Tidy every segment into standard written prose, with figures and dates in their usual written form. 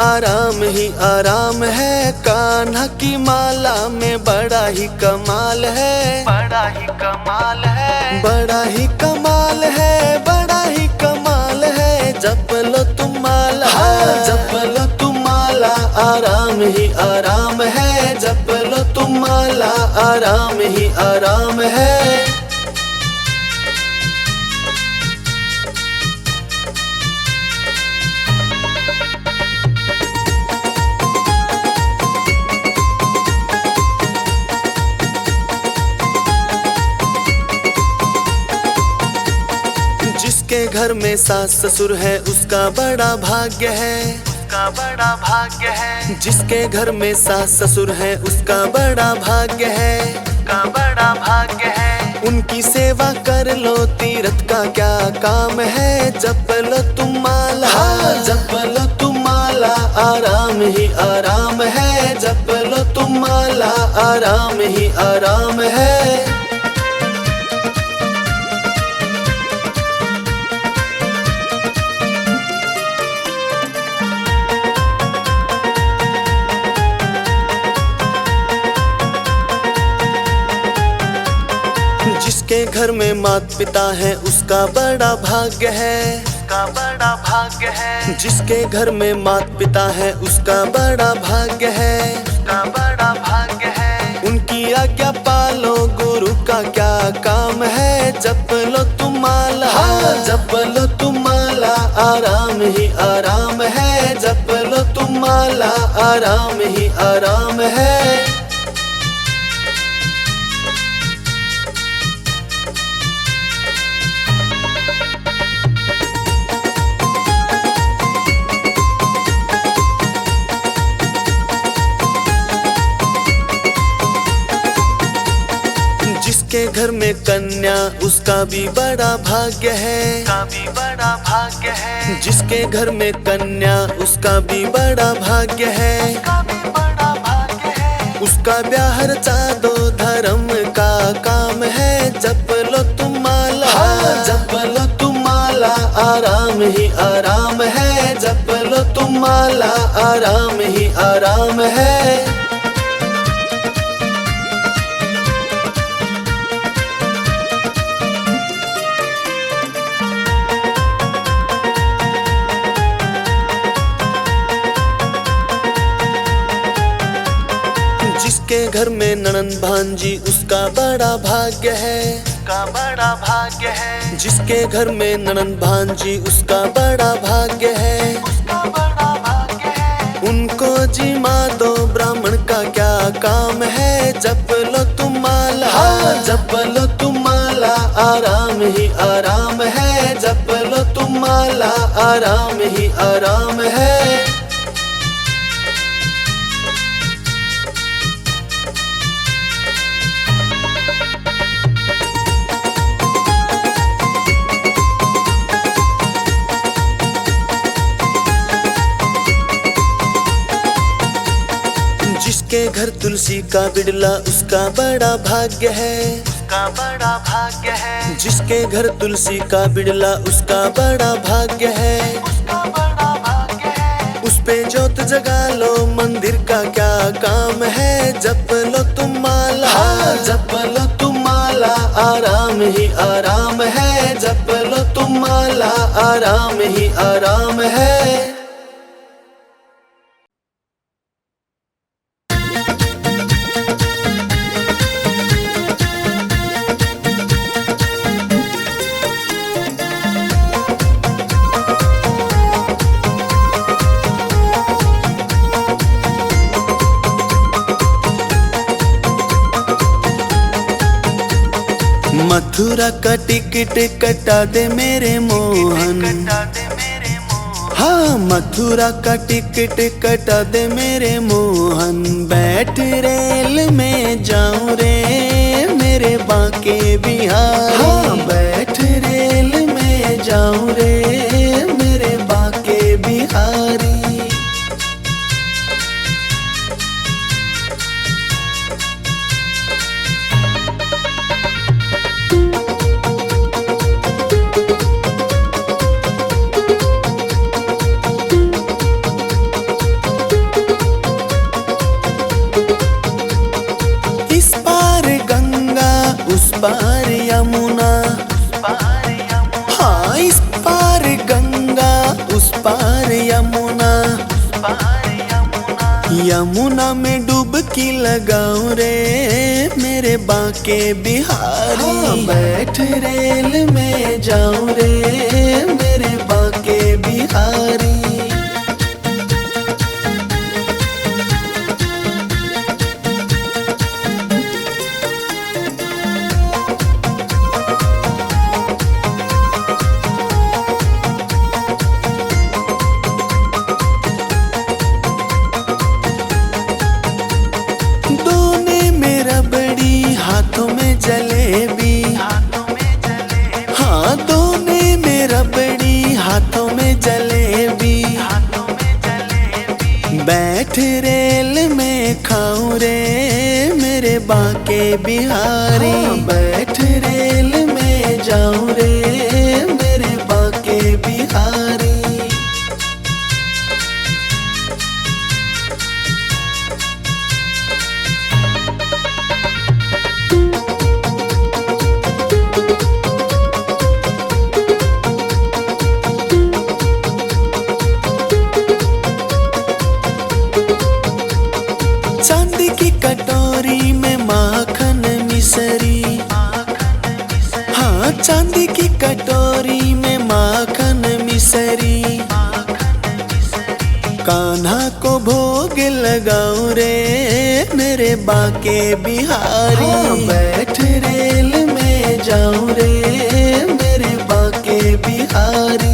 आराम ही आराम है। कान्हा की माला में बड़ा ही कमाल है, बड़ा ही कमाल है, बड़ा ही कमाल है, बड़ा ही कमाल है। जप लो तुम माला, जप लो तुम माला, आराम ही आराम है। जप लो तुम माला, आराम ही आराम है। जिसके घर में सास ससुर है उसका बड़ा भाग्य है, उसका बड़ा भाग्य है। जिसके घर में सास ससुर है उसका बड़ा भाग्य है, उसका बड़ा भाग्य है। उनकी सेवा कर लो, तीर्थ का क्या काम है। जप लो तुम माला, जप लो तुम माला, आराम ही आराम है। जप लो तुम माला, आराम ही आराम है। जिसके घर में माता पिता है उसका बड़ा भाग्य है, उसका बड़ा भाग्य है। जिसके घर में माता पिता है उसका बड़ा भाग्य है, उसका बड़ा भाग्य है। उनकी आज्ञा पालो, गुरु का क्या काम है। जप लो तुम माला, जप लो तुम माला, आराम ही आराम है। जप लो तुम माला, आराम ही आराम है। जिसके घर में कन्या उसका भी बड़ा भाग्य है, उसका भी बड़ा भाग्य है। जिसके घर में कन्या उसका भी बड़ा भाग्य है, उसका भी बड़ा भाग्य है। उसका ब्याह रचा दो, धर्म का काम है। जप लो तुम माला, जप लो तुम माला, आराम ही आराम है। जप लो तुम माला, आराम ही आराम है। जिसके घर में ननंद भांजी उसका बड़ा भाग्य है, उसका बड़ा भाग्य है। जिसके घर में ननंद भांजी उसका बड़ा भाग्य है, उसका बड़ा भाग्य है। उनको जिमा दो, ब्राह्मण का क्या काम है। जप लो तुम माला, जप लो तुम माला, आराम ही आराम है। जप लो तुम माला, आराम ही आराम है। जिसके घर तुलसी का बिड़ला उसका बड़ा भाग्य है, उसका बड़ा भाग्य है। जिसके घर तुलसी का बिड़ला उसका बड़ा भाग्य है, उसका बड़ा भाग्य है। उस पे जोत जगा लो, मंदिर का क्या काम है। जप लो तुम माला, जप लो तुम माला, आराम ही आराम है। जप लो तुम माला, आराम ही आराम है। मथुरा का टिकट कटा दे मेरे मोहन, हाँ मथुरा का टिकट कटा दे मेरे मोहन। बैठ रेल में जाऊं रे मेरे बांके बिहार, हाँ बैठ रेल में जाऊं रे मेरे बांके बिहारी। पार यमुना, यमुना में डुबकी लगाऊं रे मेरे बांके बिहारी। बैठ रेल में जाऊं रे मेरे बांके बिहारी। हाथों में जलेबी, हाँ दोने में रबड़ी हाथों में जलेबी। बैठ रेल में खाऊं रे मेरे बांके बिहारी। बैठ रेल में जाऊं रे मेरे बांके बिहारी। चांदी की कटोरी में माखन मिसरी, हाँ चांदी की कटोरी में माखन मिसरी। कान्हा को भोग लगाऊं रे मेरे बांके बिहारी। बैठ रेल में जाऊं रे मेरे बांके बिहारी।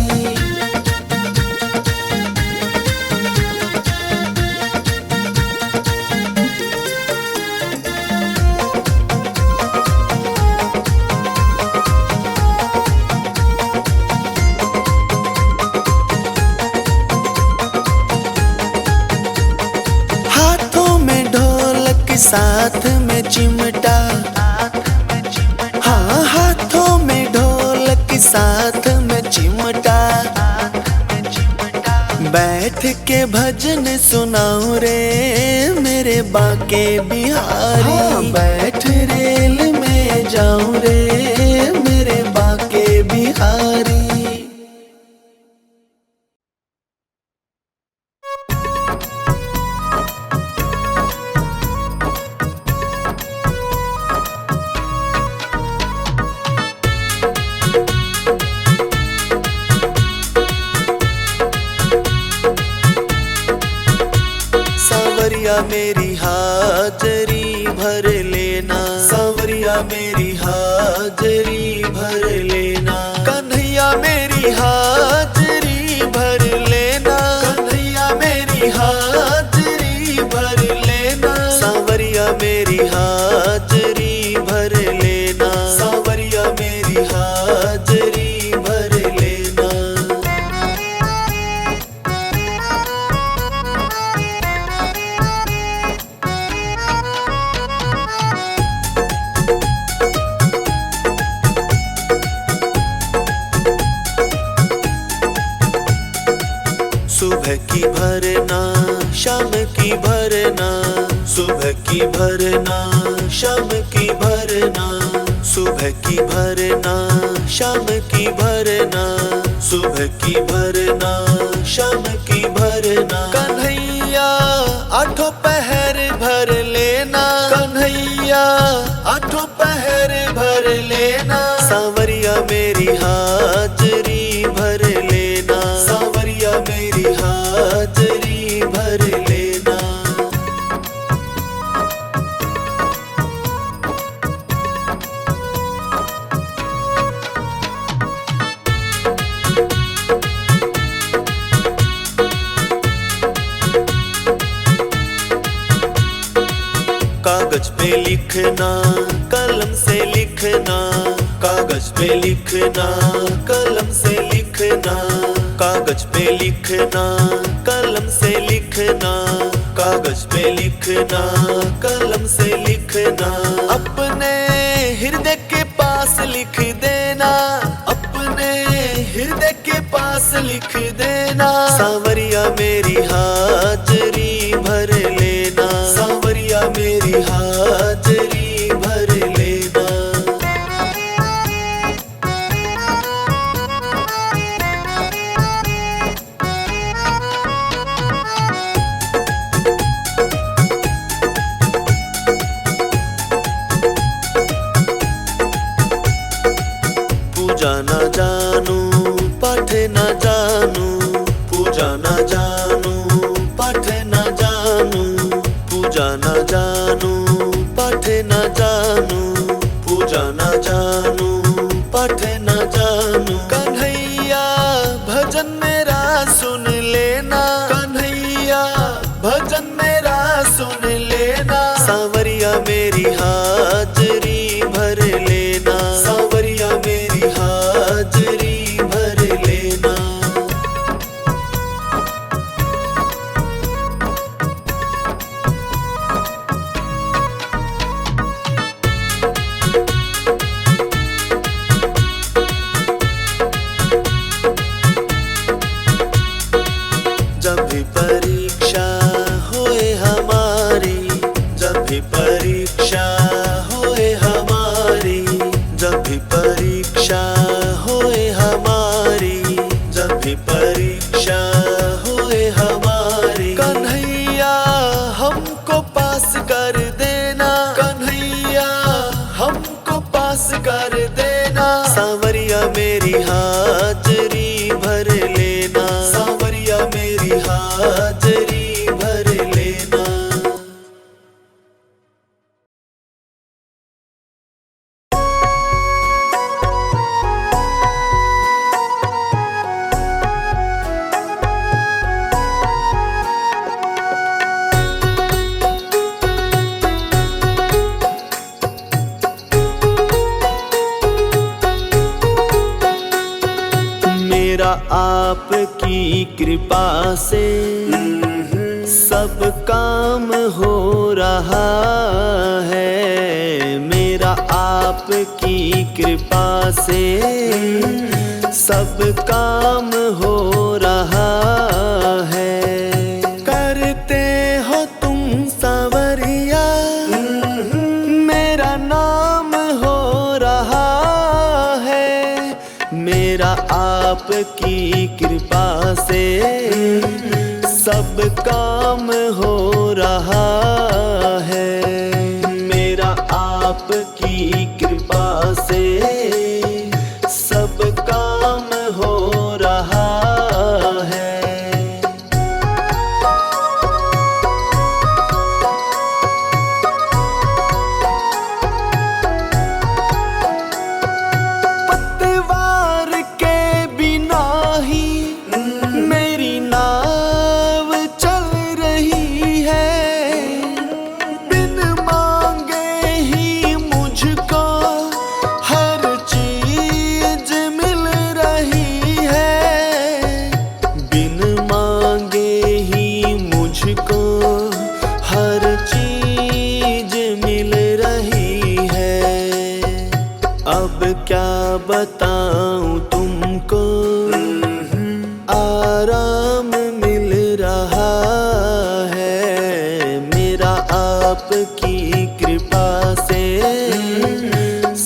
साथ में चिमटा, हाँ हाथों में ढोलक साथ में चिमटा। बैठ के भजन सुनाऊं रे मेरे बांके बिहारी। बैठ रेल में जाऊं रे मेरे बांके बिहारी। सांवरिया मेरी हाजरी भर लेना, सांवरिया मेरी हाजरी भर लेना। कन्हैया मेरी हाजरी भर लेना, कन्हैया मेरी हाजरी भर लेना। सांवरिया मेरी हाजरी भर लेना, सांवरिया मेरी हाजरी भर लेना। सुबह की भरना शाम की भरना, सुबह की भरना शाम की भरना। सुबह की भरना शाम की भरना, सुबह की भरना शाम की भरना। कन्हैया आठों पहर भर लेना, कन्हैया आठों पहर भर लेना। सांवरिया मेरी हाजरी भर लेना, सांवरिया मेरी हाजरी भर लेना। कागज पे लिखना कलम से लिखना, कागज पे लिखना कलम से लिखना। कागज पे लिखना कलम से लिखना, कागज पे लिखना कलम से लिखना। अपने हृदय के पास लिख देना, अपने हृदय के पास लिख देना। सांवरिया मेरी हाजरी भर लेना, सांवरिया मेरी हाजरी भर लेना। पाठ न जानू, पूजा न जानू, पाठ न जानू, पूजा न जानू, पाठ न जानू, पूजा न जानू, पाठ न जानू। कन्हैया भजन मेरा सुन लेना, कन्हैया भजन मेरा सुन लेना। सांवरिया मेरी हाजरी भर लेना, सांवरिया मेरी हाजरी भर लेना। जब भी परीक्षा होए हमारी, जब भी परीक्षा होए हमारी, जब भी परीक्षा होए हमारी, जब भी परीक्षा होए हमारी। कन्हैया हमको पास कर देना, कन्हैया हमको पास कर देना। सांवरिया मेरी हाजरी भर लेना, सांवरिया मेरी हाजरी भर लेना। मेरा आपकी कृपा से सब काम हो रहा है, मेरा आपकी कृपा से सब काम हो रहा है। करते हो तुम सांवरिया, मेरा नाम हो रहा है, मेरा आपकी कृपा से सब काम हो रहा है, मेरा आपकी कृपा से सब काम हो रहा है। पतवार के बिना ही मेरी नाव चल रही है, बिन मांगे ही मुझको हर चीज मिल रही है, बिन मांगे ही मुझको हर चीज मिल रही है। अब क्या बताऊं तुमको, आराम मिल रहा है, मेरा आपकी कृपा से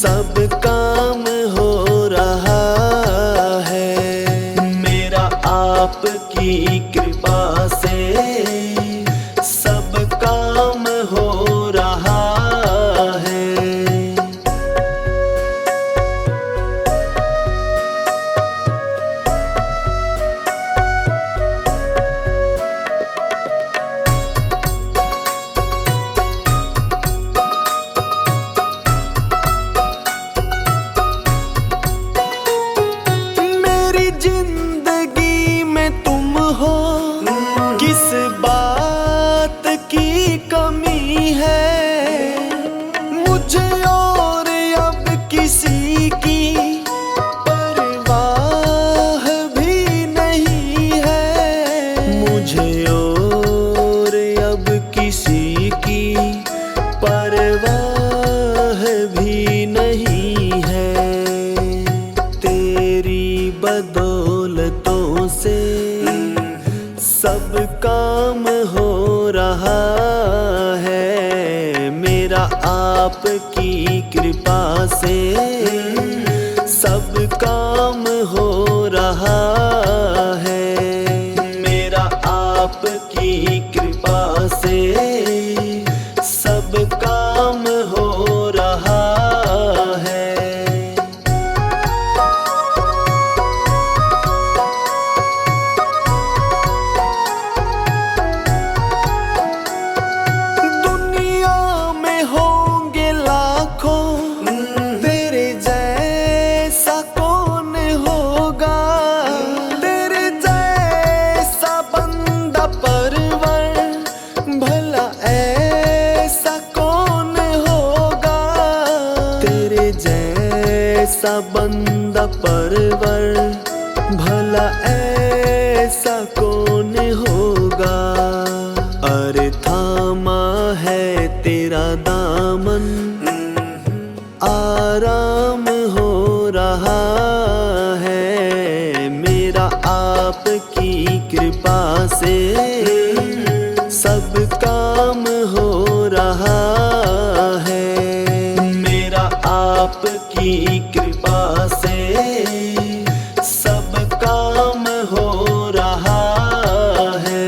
सब काम हो रहा है, मेरा आपकी कृपा से सब काम हो रहा है। मेरी जिंदगी में तुम हो, किस बात की कमी है, मुझे और अब किसी की परवाह भी नहीं है, मुझे और अब किसी की परवाह भी नहीं है। तेरी बदौलतों से सब काम हो रहा है, मेरा आपकी कृपा से सब काम हो रहा है, मेरा आपकी कृपा से सब काम हो रहा है। ऐसा बंदा परवर, भला ऐसा कौन होगा। अरे थामा है तेरा दामन, आराम हो रहा है मेरा आपकी कृपा से, सब काम हो रहा है मेरा आपकी कृपा से, सब काम हो रहा है।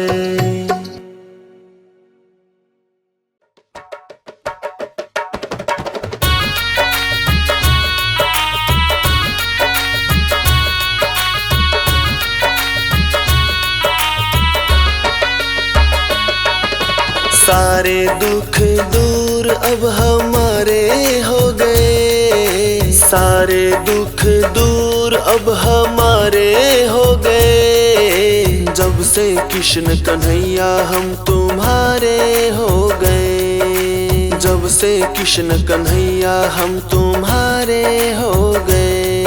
सारे दुख दूर अब हमारे हो गए, सारे दुख दूर अब हमारे हो गए। जब से कृष्ण कन्हैया हम तुम्हारे हो गए, जब से कृष्ण कन्हैया हम तुम्हारे हो गए।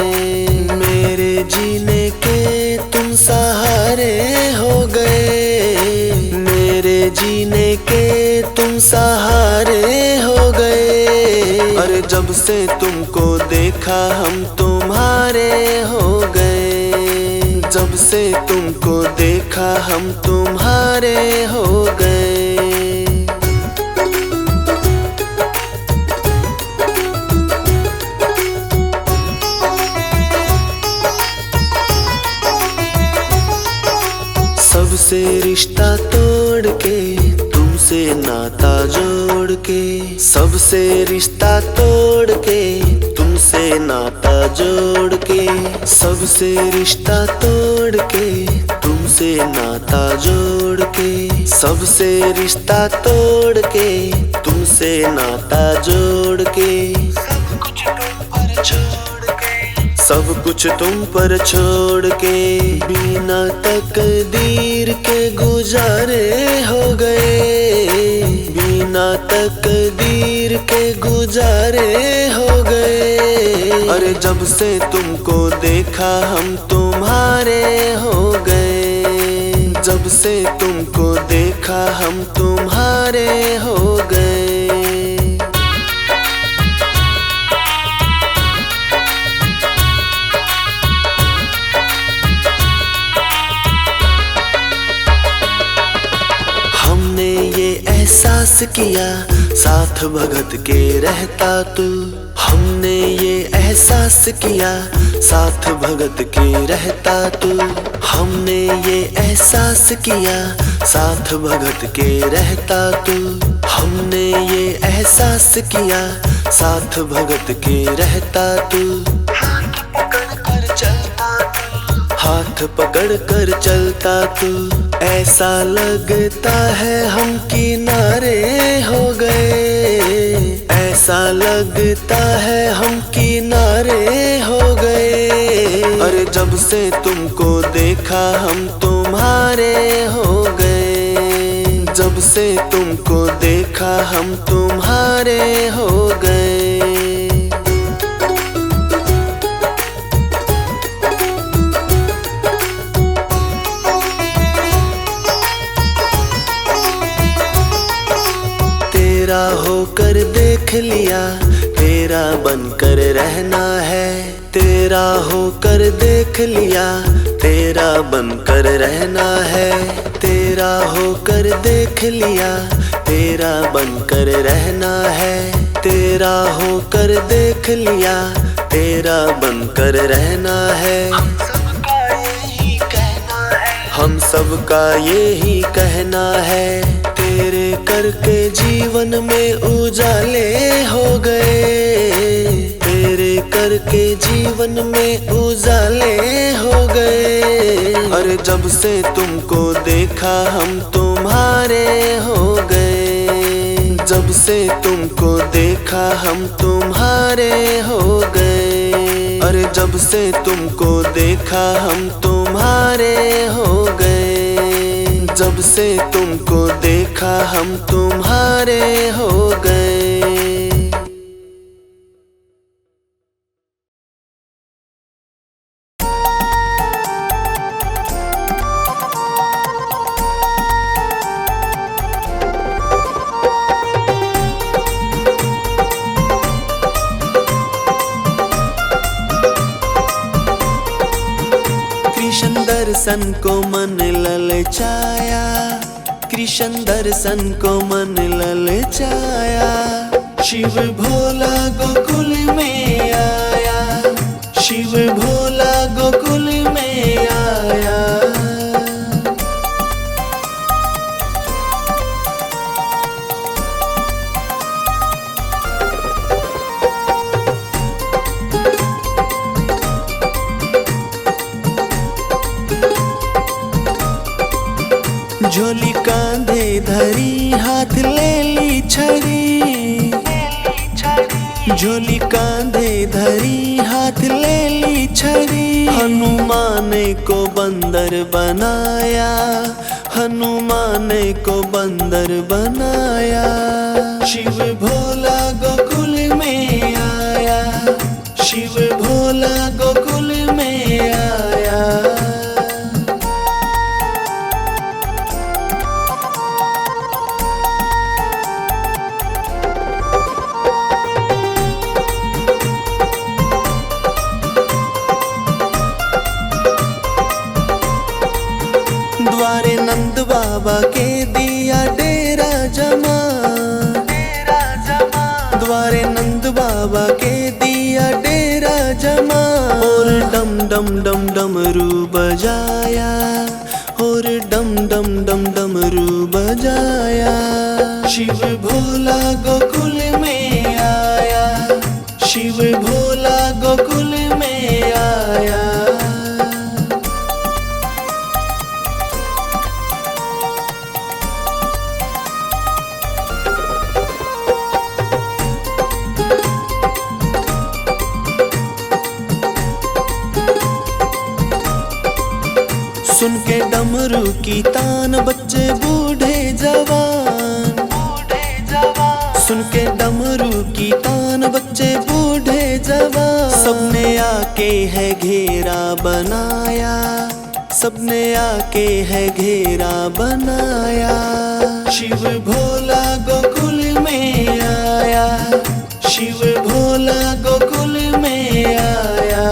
मेरे जीने के तुम सहारे हो गए, मेरे जीने के तुम सहारे हो गए। अरे जब से तुमको देखा हम तुम्हारे हो गए, जब से तुमको देखा हम तुम्हारे हो गए। सबसे रिश्ता तोड़ के तुमसे नाता जोड़ के, सबसे रिश्ता तोड़ के तुमसे नाता जोड़ के, सबसे रिश्ता तोड़ के तुमसे नाता जोड़ के, सबसे रिश्ता तोड़ के तुमसे नाता जोड़ के। सब कुछ तुम पर छोड़ के, बिना तकदीर के गुजारे हो गए, बिना तकदीर के गुजारे हो गए। अरे जब से तुमको देखा हम तुम्हारे हो गए, जब से तुमको देखा हम तुम्हारे हो गए। हमने ये एहसास किया साथ भगत के रहता तू, हमने ये एहसास किया साथ भगत के रहता तू, हमने ये एहसास किया साथ भगत के रहता तू, हमने ये एहसास किया साथ भगत के रहता तू। हाथ पकड़ कर चलता तू, ऐसा लगता है हम किनारे हो गए, ऐसा लगता है हम किनारे हो गए। अरे जब से तुमको देखा हम तुम्हारे हो गए, जब से तुमको देखा हम तुम्हारे हो गए। तेरा होकर देख लिया, तेरा बनकर रहना है, तेरा होकर देख लिया, तेरा बनकर रहना है, तेरा होकर देख लिया, तेरा बनकर रहना है, तेरा होकर देख लिया, तेरा बनकर रहना है। हम सबका यही कहना है, तेरे करके जीवन में उजाले हो गए, तेरे करके जीवन में उजाले हो गए। अरे जब से तुमको देखा हम तुम्हारे हो गए, जब से तुमको देखा हम तुम्हारे हो गए। अरे जब से तुमको देखा हम तुम्हारे हो गए, जब से तुमको देखा हम तुम्हारे हो गए। दर्शन को मन ललचाया, कृष्ण दर्शन को मन ललचाया। शिव भोला गोकुल में आया, शिव भोला गोकुल में आया। झोली कांधे धरी, हाथ ले ली छड़ी, झोली कांधे धरी, हाथ ले ली छड़ी। हनुमान को बंदर बनाया, हनुमान को बंदर बनाया। शिव भोला गोकुल में आया, शिव भोला गोकुल में आया। द्वारे नंद बाबा के दिया डेरा जमा, द्वारे नंद बाबा के दिया डेरा जमा। और डम डम डम डमरू बजाया, और डम डम डम डमरू बजाया। शिव भोला गोकुल में आया, शिव भोला गोकुल में आया। सुन के डमरू की तान बच्चे बूढ़े जवान, सुन के डमरू की तान बच्चे बूढ़े जवान। सबने आके है घेरा बनाया, सबने आके है घेरा बनाया। शिव भोला गोकुल में आया, शिव भोला गोकुल में आया।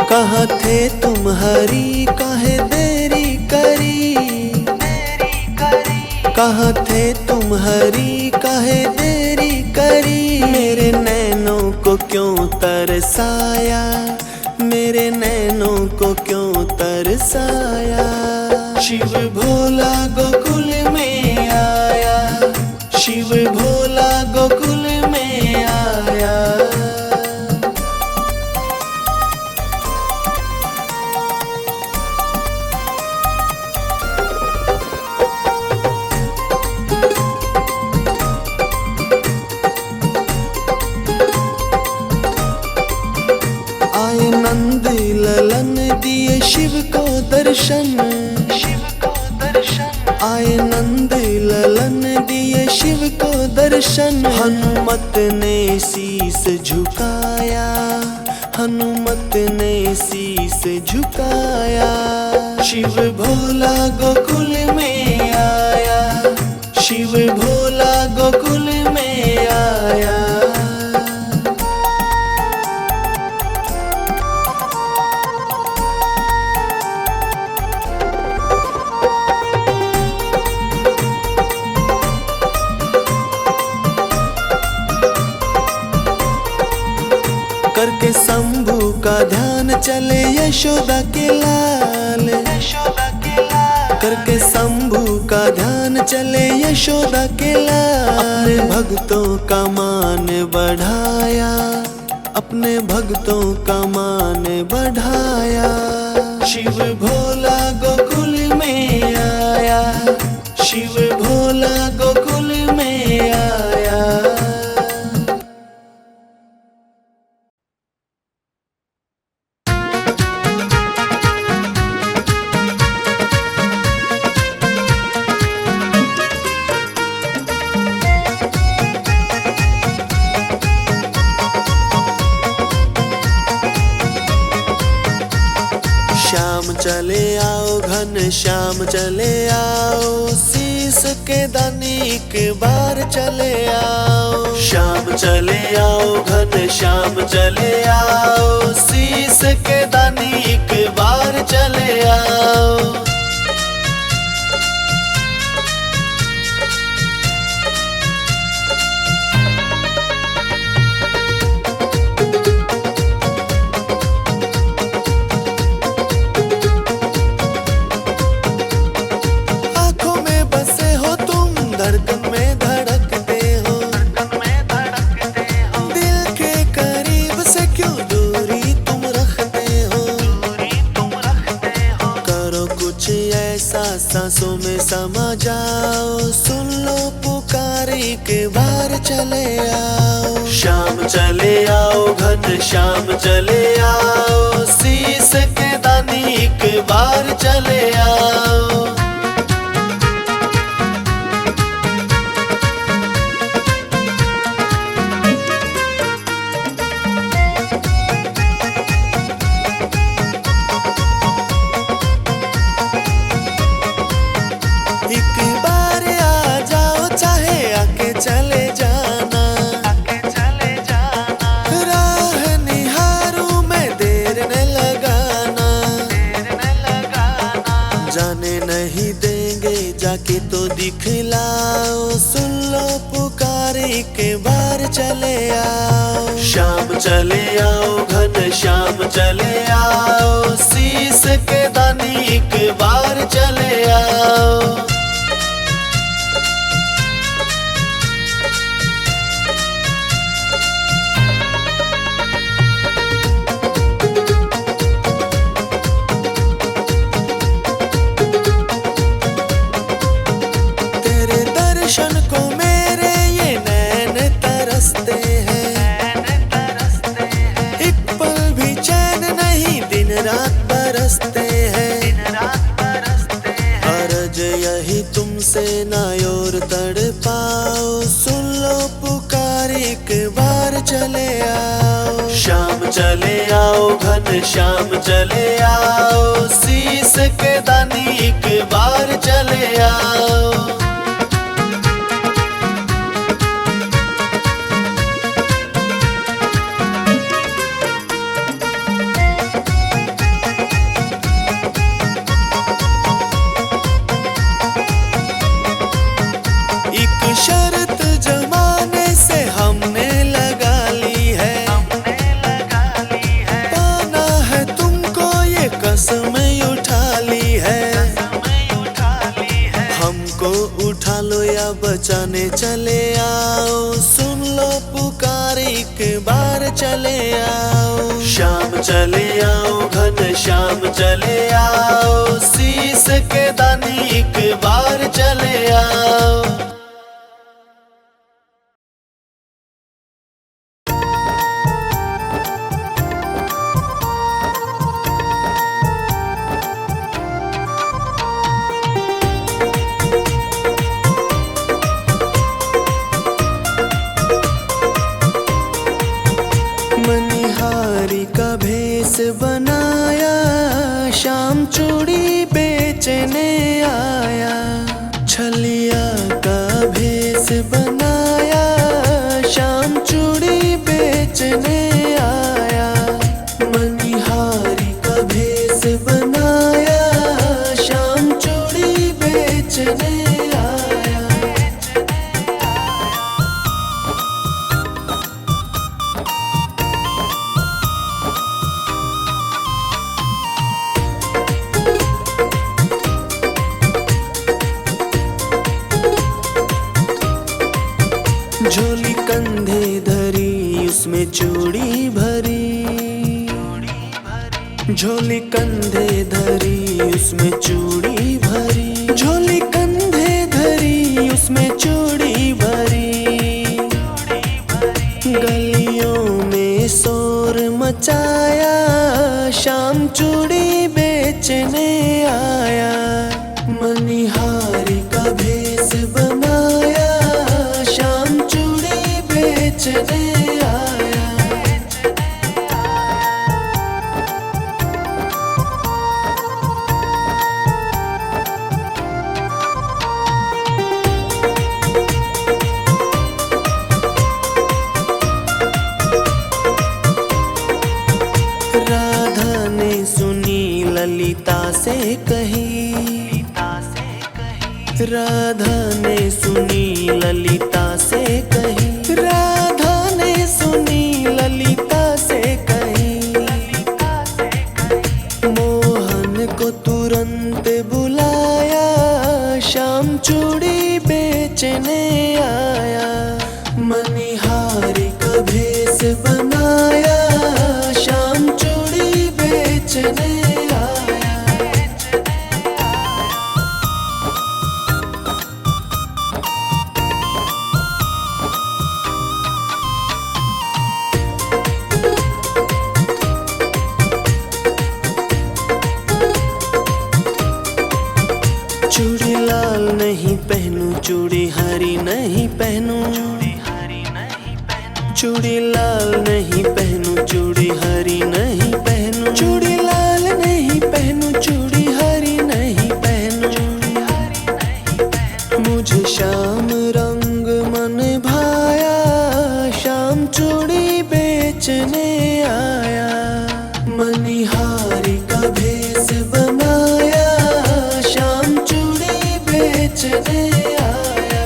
कहाँ थे तुम हरी, काहे देरी करी, कहाँ थे तुम हरी, काहे देरी करी। मेरे नैनों को क्यों तरसाया, मेरे नैनों को क्यों तरसाया। शिव भोला गोकुल में आया, शिव भोला गोकुल में आया। आए नंद ललन दिए शिव को दर्शन, आए नंद ललन दिए शिव को दर्शन। हनुमत ने शीस झुकाया, हनुमत ने शीस झुकाया। शिव भोला गोकुल में आया, शिव भोला गोकुल में आया। करके शंभू का ध्यान चले यशोदा के लाल, करके शंभू का ध्यान चले यशोदा के लाल। अपने भक्तों का मान बढ़ाया, अपने भक्तों का मान बढ़ाया। शिव भोला गोकुल में आया, शिव भोला गोकुल में आया। शाम चले आओ घन श्याम चले आओ, शीश के दानी एक बार चले आओ। शाम चले आओ घन श्याम चले आओ, शीश के दानी एक बार चले आओ। धड़कन में धड़कते हो, दिल के करीब से क्यों दूरी तुम रखते हो। करो कुछ ऐसा सांसों में समा जाओ, सुन लो पुकार एक बार चले आओ। शाम चले आओ घन श्याम चले आओ, शीश के दानी एक बार चले आओ। चले जाना, राह निहारूं मैं देर न लगाना, जाने नहीं देंगे जाके तो दिखलाओ, सुन लो पुकार एक बार चले आओ। शाम चले आओ घन श्याम चले आओ, शीश के दानी एक बार चले आओ। दर्शन को मेरे ये नैन तरसते हैं, एक पल भी चैन नहीं दिन रात बरसते हैं। अर्ज यही तुमसे ना और तड़ पाओ, सुन लो पुकार एक बार चले आओ। शाम चले आओ घन श्याम चले आओ, शीश के दानी एक बार चले आओ। शर्त जमाने से हमने लगा ली है, पाना है तुमको ये कसम उठा ली है। हमको उठा लो या बचाने चले आओ, सुन लो पुकार एक बार चले आओ। शाम चले आओ घन श्याम चले आओ, शीश के दानी एक बार चले आओ। मनिहारी का भेष बनाया, शाम चूड़ी बेचने आया। छलिया का भेष बनाया, शाम चूड़ी बेचने आया। मनिहारी का भेष बनाया, शाम चूड़ी बेचने आया। झोली कंधे धरी उसमें चूड़ी भरी, झोली कंधे धरी उसमें चूड़ी भरी। झोली कंधे धरी उसमें चूड़ी भरी, गलियों में शोर मचाया, शाम चूड़ी बेचने आया। मनिहारी का भेष बनाया, शाम चूड़ी बेचने आया। ललिता से कही, राधा ने सुनी ललिता से कही, राधा ने सुनी ललिता से कही। मोहन को तुरंत बुलाया, शाम चूड़ी बेचने आया। मनिहारी का भेष बनाया, शाम चूड़ी बेचने आया। चूड़ी लाल नहीं पहनूं, चूड़ी हरी नहीं पहनूं, चूड़ी लाल नहीं पहनूं, चूड़ी हरी नहीं पहनूं, चूड़ी लाल नहीं पहनूं, चूड़ी हरी नहीं पहनूं। मुझे श्याम रंग मन भाया, श्याम चूड़ी बेचने आया। मनिहारी का भेष बनाया, श्याम चूड़ी बेचने आया।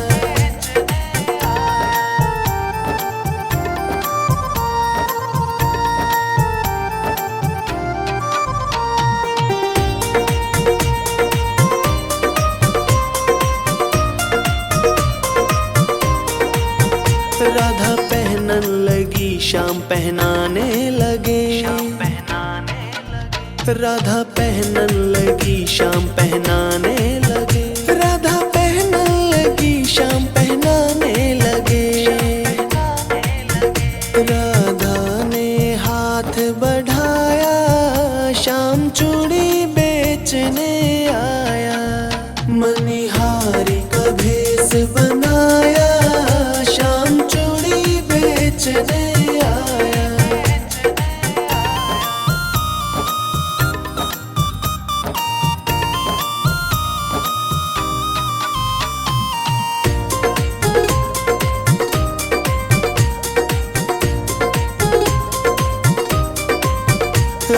राधा पहनन लगी, श्याम पहनाने लगे। राधा पहनन लगी, श्याम पहनाने लगे। राधा पहनन लगी, श्याम पहनाने लगे। राधा ने हाथ बढ़ाया, श्याम चूड़ी बेचने आया। मनिहारी का भेष बनाया, श्याम चूड़ी बेचने आया।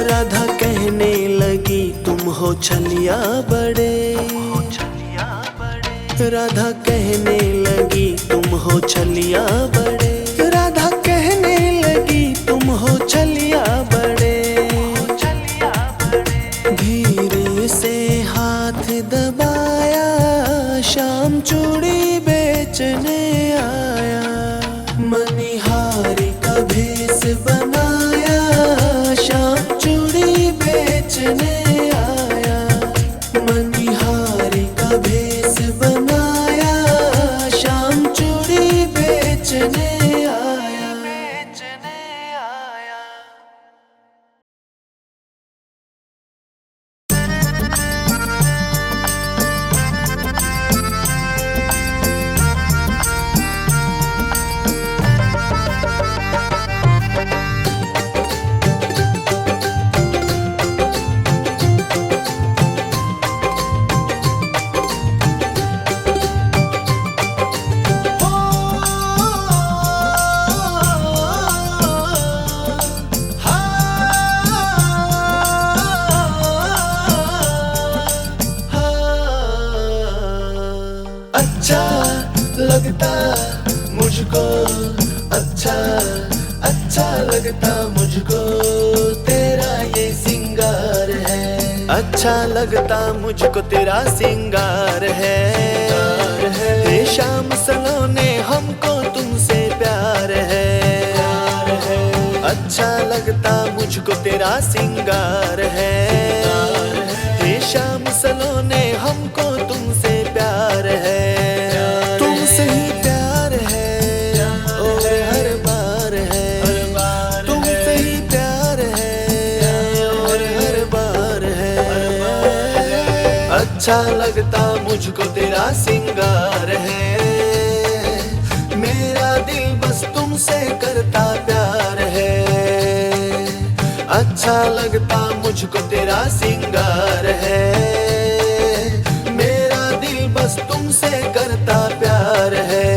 राधा कहने लगी, तुम हो छलिया बड़े। राधा कहने लगी, तुम हो छलिया बड़े। राधा कहने लगी, तुम हो छलिया बड़े। धीरे से हाथ दबाया, श्याम चूड़ी बेचने आया। मनिहारी का भेष बनाया, श्याम चूड़ी बेचने आया। मनिहारी का भेष बनाया, श्याम चूड़ी बेचने आया। बेचने आया। अच्छा लगता मुझको, अच्छा अच्छा लगता मुझको तेरा ये सिंगार है। अच्छा लगता मुझको तेरा सिंगार है। हे शाम सलोने हमको तुमसे प्यार है। अच्छा लगता मुझको तेरा सिंगार है। हे शाम सलोने हमको तुमसे प्यार है। तुमसे ही प्यार है और हर बार है। तुमसे ही प्यार है और हर बार है। अच्छा लगता मुझको तेरा सिंगार है। मेरा दिल बस तुमसे करता प्यार है। अच्छा लगता मुझको तेरा सिंगार है। मेरा दिल बस तुमसे करता प्यार है।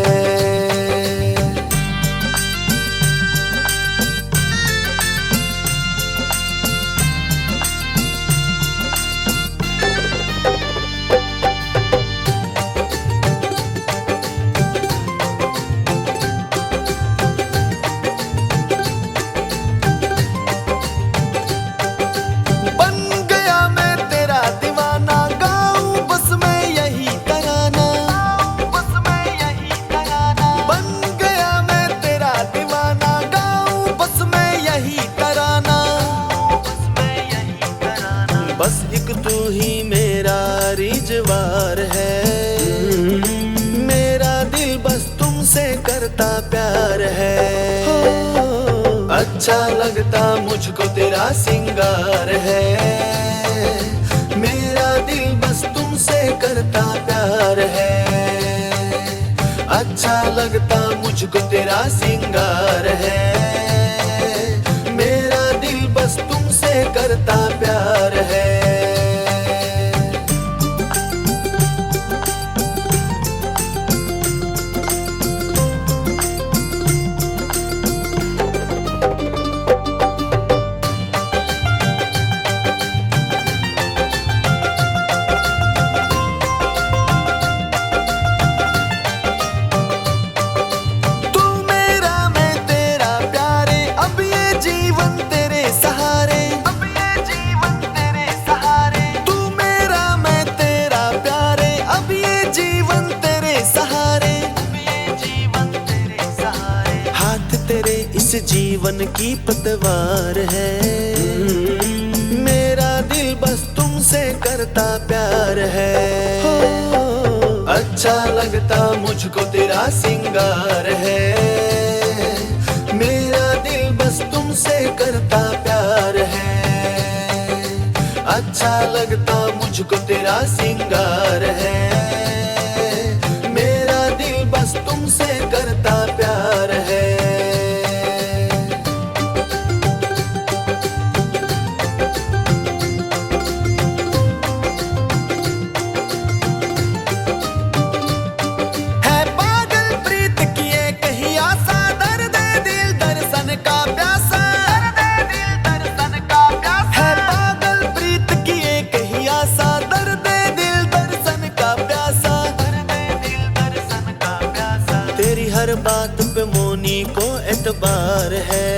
बस एक तू ही मेरा रिजवार है। मेरा दिल बस तुमसे करता प्यार है। अच्छा लगता मुझको तेरा सिंगार है। मेरा दिल बस तुमसे करता प्यार है। अच्छा लगता मुझको तेरा सिंगार है। मेरा दिल बस तुमसे करता प्यार है। जीवन की पतवार है। मेरा दिल बस तुमसे करता प्यार है। अच्छा लगता मुझको तेरा सिंगार है। मेरा दिल बस तुमसे करता प्यार है। अच्छा लगता मुझको तेरा सिंगार है। मेरा दिल बस तुमसे करता प्यार है। हर बात पे मोनी को एतबार है।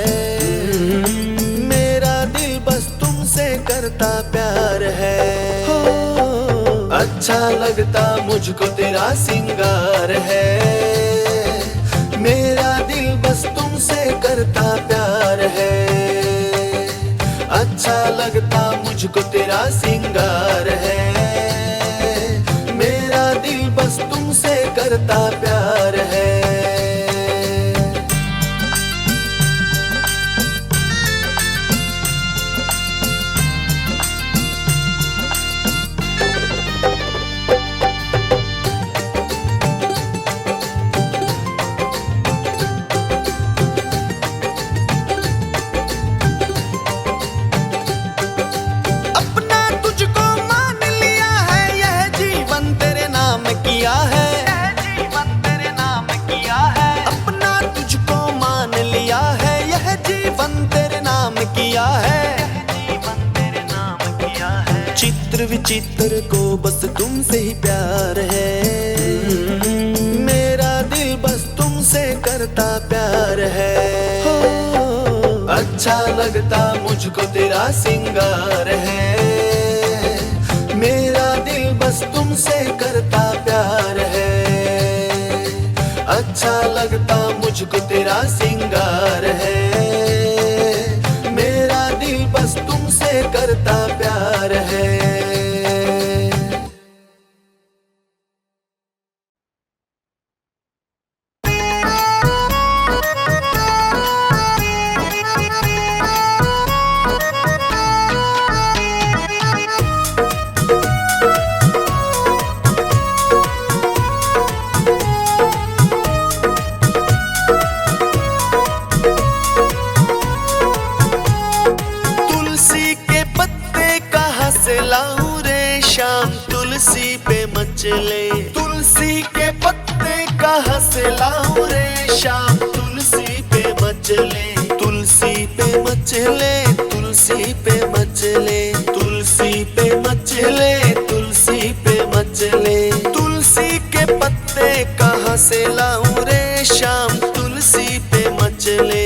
मेरा दिल बस तुमसे करता प्यार है। अच्छा लगता मुझको तेरा सिंगार है। मेरा दिल बस तुमसे करता प्यार है। अच्छा लगता मुझको तेरा सिंगार है। मेरा दिल बस तुमसे करता प्यार है। चित्र विचित्र को बस तुमसे ही प्यार है। मेरा दिल बस तुमसे करता प्यार है। अच्छा लगता मुझको तेरा सिंगार है। मेरा दिल बस तुमसे करता प्यार है। अच्छा लगता मुझको तेरा सिंगार है। मेरा दिल बस तुमसे करता प्यार है। लाऊं रे शाम तुलसी पे मचले। तुलसी के पत्ते कहाँ से लाऊं रे शाम तुलसी पे मचले। तुलसी पे मचले, तुलसी पे मचले, तुलसी पे मचले, तुलसी पे मचले। तुलसी के पत्ते कहाँ से लाऊं रे शाम तुलसी पे मचले।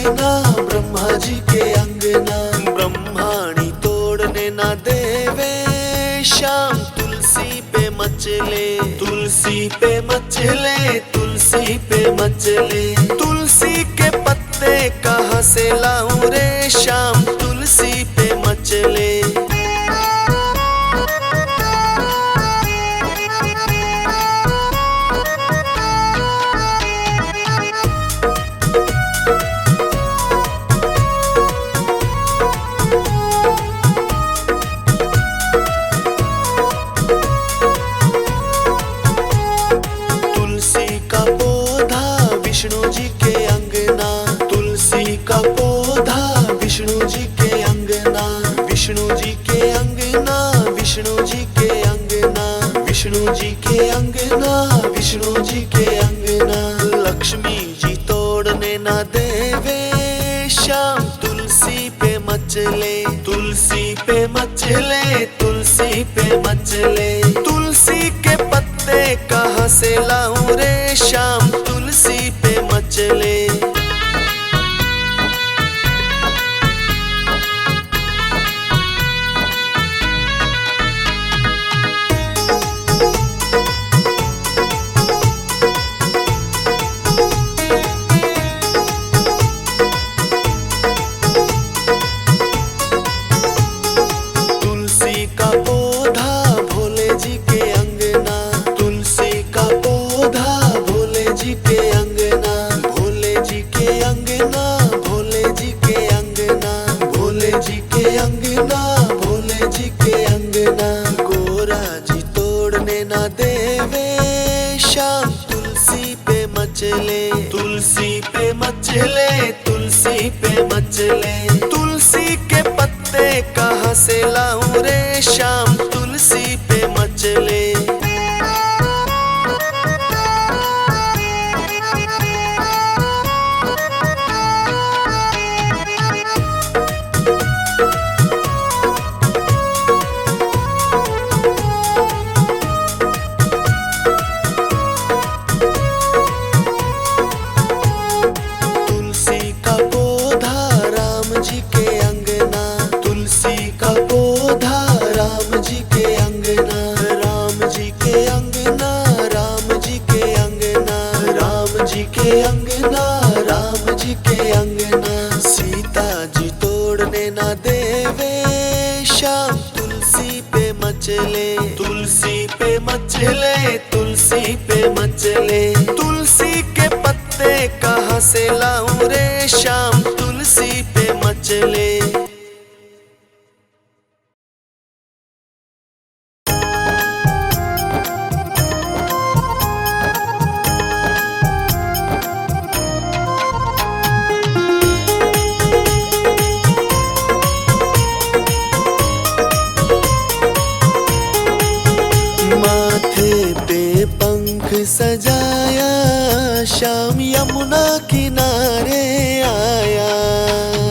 अंगना, ब्रह्मा जी के अंगना। ब्रह्माणी तोड़ने ना देवे, शाम तुलसी पे मचले, तुलसी पे मचले, तुलसी पे मचले। तुलसी के पत्ते कहाँ से लाऊं रे, शाम तुलसी पे मचले। विष्णु जी के अंगना, तुलसी का पौधा विष्णु जी के अंगना। विष्णु जी के अंगना, विष्णु जी के अंगना, विष्णु जी के अंगना, विष्णु जी के अंगना। लक्ष्मी जी तोड़ने ना देवे, शाम तुलसी पे मचले, तुलसी पे मचले, तुलसी पे मचले। तुलसी के पत्ते कहाँ से लाऊं रे, शाम तुलसी पे मचले। तुलसी का पौधा भोले जी के अंगना, तुलसी का पौधा भोले जी के अंगना। भोले जी के अंगना, भोले जी के अंगना, भोले जी के अंगना, भोले जी के अंगना। गोरा जी तोड़ने ना देवे, शाम तुलसी पे मचले, तुलसी पे मचले, तुलसी पे मचले। तुलसी के पत्ते कहाँ से लाऊं रे, शाम तुलसी पे मचले। तुलसी का पौधा राम जी के अंगना, तुलसी का पौधा राम जी के अंगना। राम जी के अंगना, राम जी के अंगना, राम जी के अंगना, राम जी के अंगना। सीता जी तोड़ने ना देवे, शाम तुलसी पे मचले, तुलसी पे मचले, तुलसी पे मचले। तुलसी के पत्ते कहाँ से लाऊं रे, शाम तुलसी पे मचले। माथे पे पंख सजाया, शाम यमुना किनारे आया।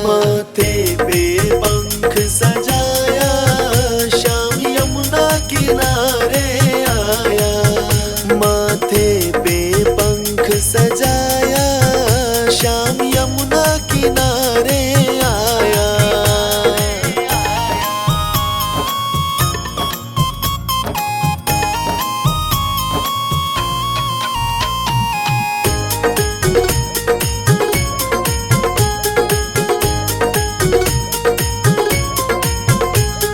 माथे पे पंख सजाया, शाम यमुना किनारे आया। माथे पे पंख सजाया, शाम यमुना किनारे आया।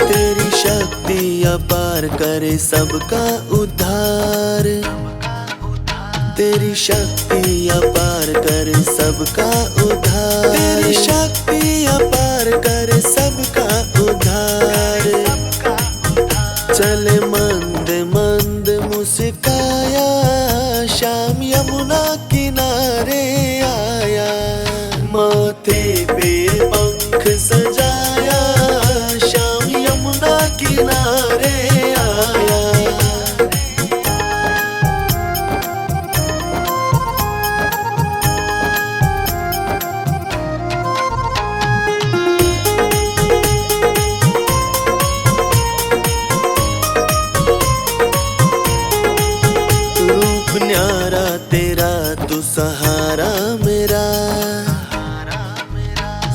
तेरी शक्ति अपार करे सबका उद्धार, तेरी शक्ति अपार करे सबका उद्धार। तेरी शक्ति अपार करे सबका उद्धार। चले मंद मंद मुस्काया, शाम यमुना किनारे आया। माथे पे पंख सजाया, शाम यमुना किनारे आया।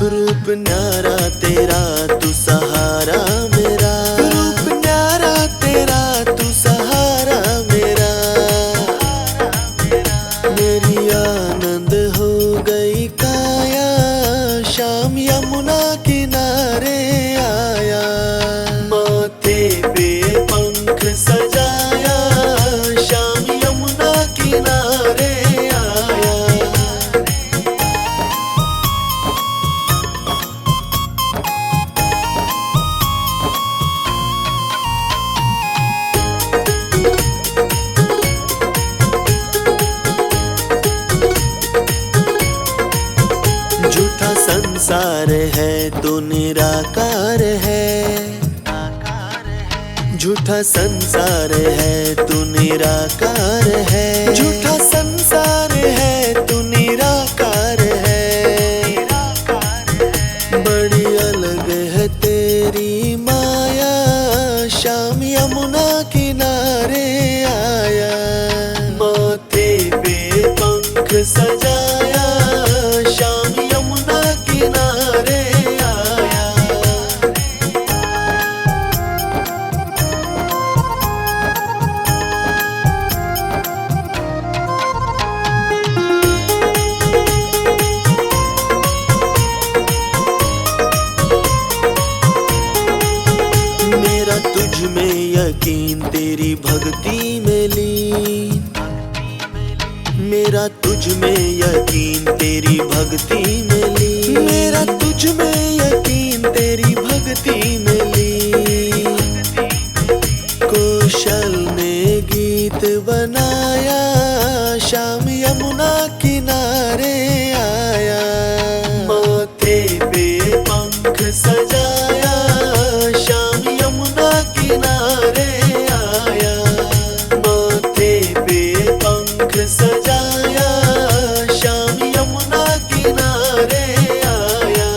रूप न्यारा तेरा तू सहारा मेरा, रूप न्यारा तेरा तू सहारा मेरा। मेरी आनंद हो गई काया, शाम यमुना किनारे आया। माथे पे पंख सजाया, शाम यमुना किनारे आया। झूठा संसार है तो निराकार है, झूठा संसार है तो निराकार है, झूठा संसार है तो निराकार है। बड़ी अलग है तेरी माया, शाम यमुना किनारे आया। माथे पे पंख सजाया, शाम यमुना किनारे आया। मेरा तुझ में यकीन तेरी भक्ति में लीन, मेरा तुझ में यकीन तेरी भक्ति में लीन, मेरा तुझ में यकीन तेरी भक्ति में लीन। कौशल ने गीत बनाया, शाम यमुना किनारे आया। माथे पे पंख सजाया, शाम यमुना किनारे आया। माथे पे पंख सजाया, शाम यमुना किनारे आया।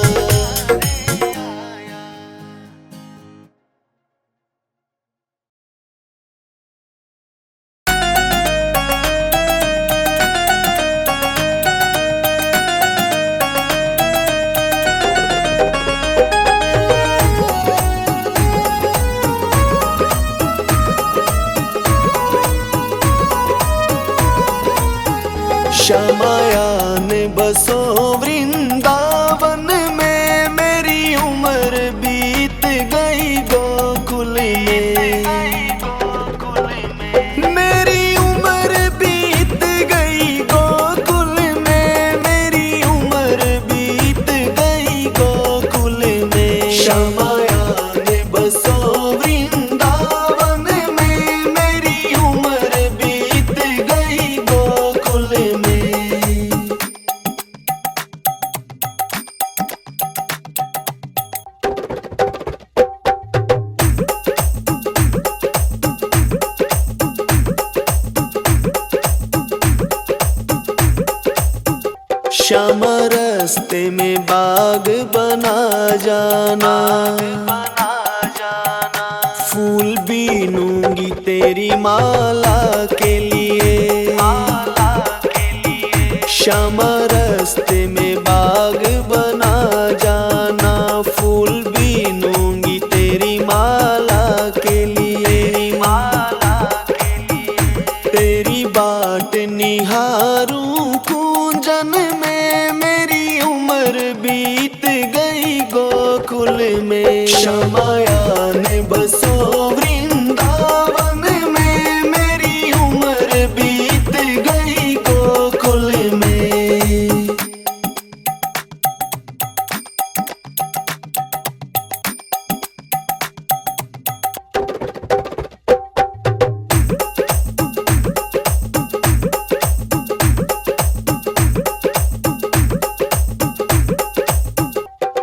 श्यामायान बसो वृंदावन में, मेरी उम्र बीत गई गोकुल में। मेरी उम्र बीत गई गोकुल में, मेरी उम्र बीत गई गोकुल में। श्यामायान बसो वृंदावन में, मेरी उम्र बीत गई गोकुल में। श्याम रास्ते में बाग बना जाना, फूल बीनूंगी तेरी माला के लिए। श्याम रास्ते में बाग बना जाना, फूल बीनूंगी तेरी माला के लिए। तेरी बाट निहारूं कूंजन में, मेरी उम्र बीत गई गोकुल में। श्यामायान बसो वृंदावन में, मेरी उम्र बीत गई गोकुल में।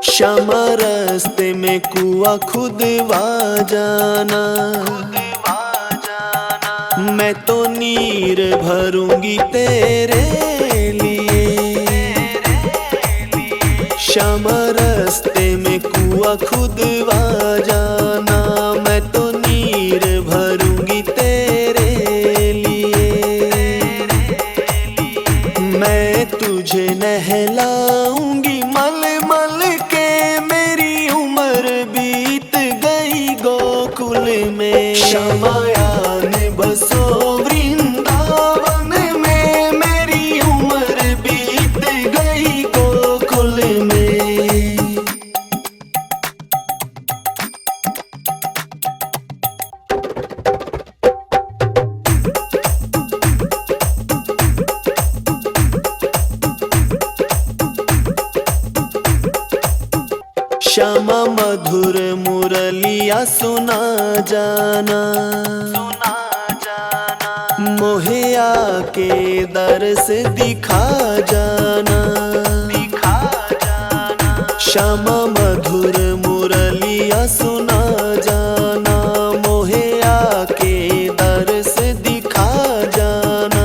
श्याम रास्ते में कुआं खुदवा जाना, मैं तो नीर भरूंगी तेरे लिए। श्याम रास्ते में कुआं खुदवा जाना, मैं तो नीर भरूंगी तेरे लिए। मैं तुझे नहलाऊंगी मल मल श्यामा मधुर मुरलिया सुना जाना, मोहिया के दर्श दिखा जाना। श्यामा मधुर मुरलिया सुना जाना, मोहिया के दर्श दिखा जाना।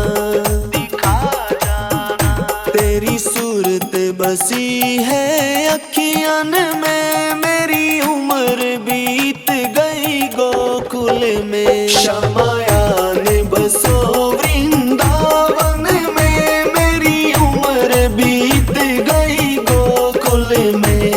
तेरी सूरत बसी है अखियन में, मेरी उम्र बीत गई गोकुल में। श्यामायान बसो वृंदावन में, मेरी उम्र बीत गई गोकुल में।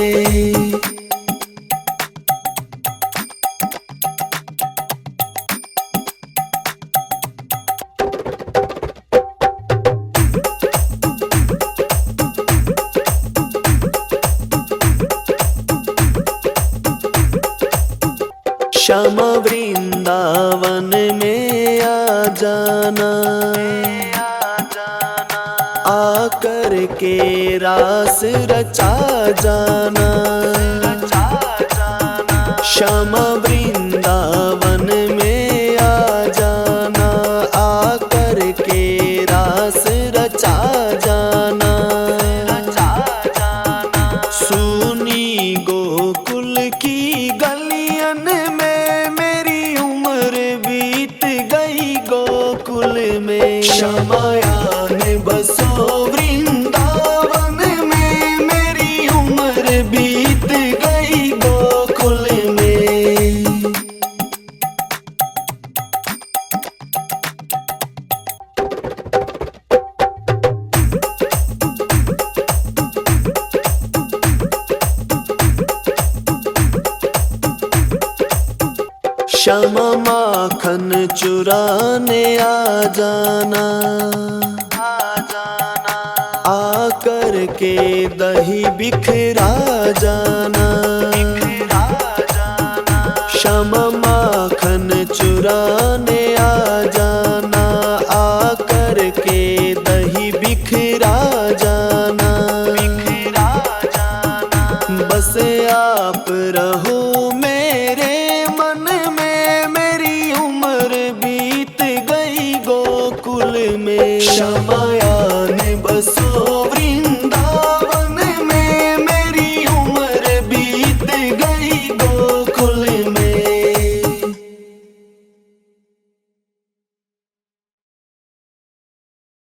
श्यामा वृंदावन में आ जाना, आकर के रास रचा जाना। श्यामा वृंदावन में आ जाना, आकर के रास रचा जाना। सुनी गोकुल की गलियन में, मेरी उम्र बीत गई गोकुल में। श्यामायान बसो वृंदावन में, मेरी उम्र बीत गई गोकुल में। श्यामा माखन चुराने आ जाना, आकर के दही बिखरा जाना।